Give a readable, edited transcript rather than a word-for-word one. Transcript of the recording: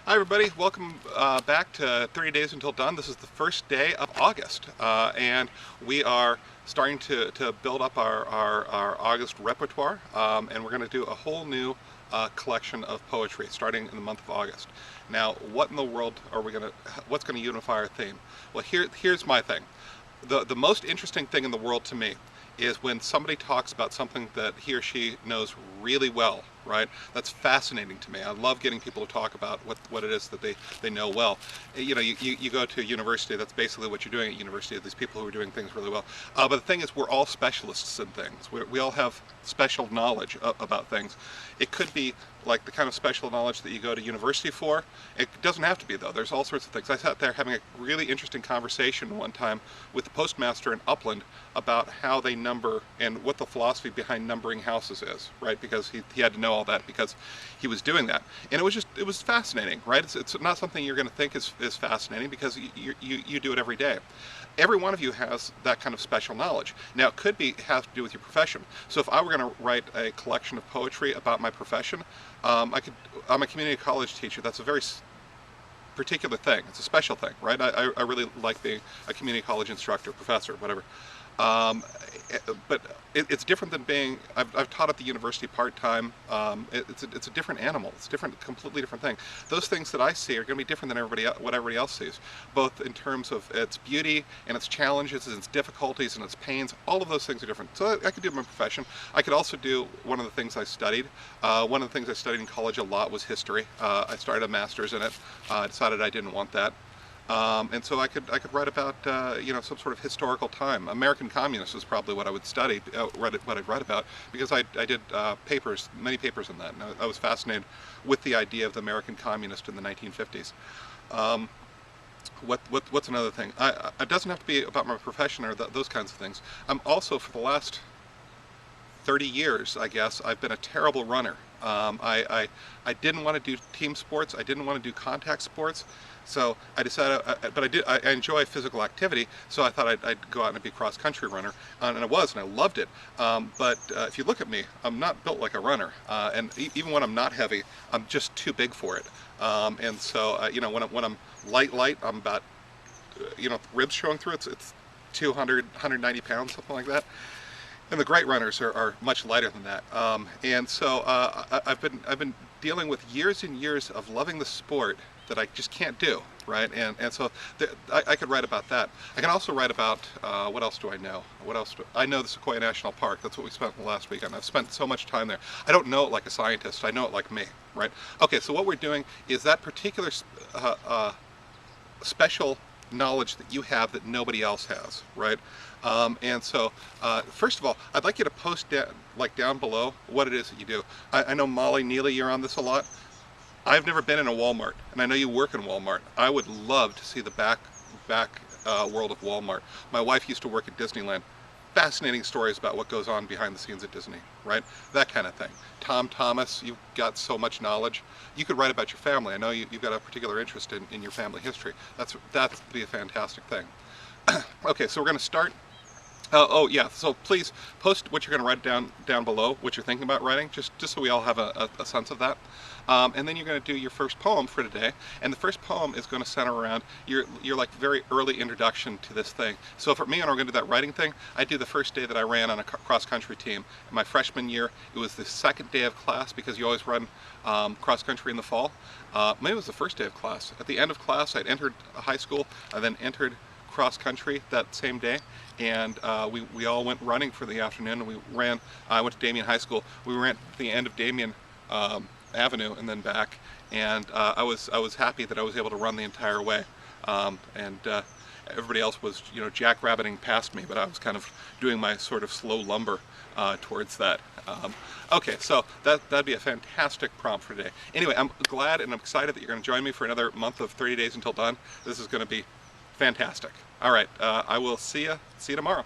Hi everybody, welcome back to 30 Days Until Done. This is the first day of August and we are starting to build up our August repertoire, and we're going to do a whole new collection of poetry starting in the month of August. Now what in the world are we going to, what's going to unify our theme? Well, here's my thing. The most interesting thing in the world to me is when somebody talks about something that he or she knows really well, right? That's fascinating to me. I love getting people to talk about what it is that they know well. You know, you go to university, that's basically what you're doing at university, these people who are doing things really well. But the thing is, we're all specialists in things. We all have special knowledge about things. It could be like the kind of special knowledge that you go to university for. It doesn't have to be, though. There's all sorts of things. I sat there having a really interesting conversation one time with the postmaster in Upland about how they number and what the philosophy behind numbering houses is, right? Because he had to know all that because he was doing that. And it was fascinating, right? It's not something you're going to think is fascinating because you do it every day. Every one of you has that kind of special knowledge. Now, it could have to do with your profession. So if I were going to write a collection of poetry about my profession, I'm a community college teacher. That's a very particular thing. It's a special thing, right? I really like being a community college instructor, professor, whatever. But it's different than being, I've taught at the university part-time. It's a different animal. It's completely different thing. Those things that I see are going to be different than what everybody else sees, both in terms of its beauty and its challenges and its difficulties and its pains. All of those things are different. So I could do my profession. I could also do one of the things I studied. One of the things I studied in college a lot was history. I started a master's in it. I decided I didn't want that. And so I could write about you know, some sort of historical time. American communists is probably what I would study, what I'd write about, because I did many papers on that, and I was fascinated with the idea of the American communist in the 1950s. What's another thing? It doesn't have to be about my profession or those kinds of things. I'm also, for the last 30 years, I guess, I've been a terrible runner. I didn't want to do team sports. I didn't want to do contact sports. So I decided, I enjoy physical activity, so I thought I'd go out and be a cross-country runner, and I was, and I loved it. But if you look at me, I'm not built like a runner, and even when I'm not heavy, I'm just too big for it. And so, you know, when I'm light, I'm about, you know, ribs showing through. It's 200, 190 pounds, something like that. And the great runners are much lighter than that. And so I've been dealing with years and years of loving the sport that I just can't do, right? And so I could write about that. I can also write about, what else do I know? I know the Sequoia National Park. That's what we spent the last weekend. I've spent so much time there. I don't know it like a scientist. I know it like me, right? Okay, so what we're doing is that particular special knowledge that you have that nobody else has, right? And so, first of all, I'd like you to post down below what it is that you do. I know Molly Neely, you're on this a lot. I've never been in a Walmart, and I know you work in Walmart. I would love to see the back world of Walmart. My wife used to work at Disneyland. Fascinating stories about what goes on behind the scenes at Disney, right? That kind of thing. Tom Thomas, you've got so much knowledge. You could write about your family. I know you've got a particular interest in your family history. That'd be a fantastic thing. Okay, so we're going to start. Oh yeah, so please post what you're going to write down below, what you're thinking about writing, just so we all have a sense of that. And then you're going to do your first poem for today, and the first poem is going to center around your like very early introduction to this thing. So for me, when we're going to do that writing thing, I do the first day that I ran on a cross-country team. In my freshman year, it was the second day of class, because you always run cross-country in the fall. Maybe it was the first day of class. At the end of class, I'd entered high school. I then entered cross-country that same day, and we all went running for the afternoon, and we ran. I went to Damien High School. We ran at the end of Damien Avenue and then back, and I was happy that I was able to run the entire way, and everybody else was, you know, jackrabbiting past me, but I was kind of doing my sort of slow lumber towards that. Okay, so that'd be a fantastic prompt for today. Anyway, I'm glad and I'm excited that you're going to join me for another month of 30 Days Until Done. This is going to be fantastic. All right, I will see you tomorrow.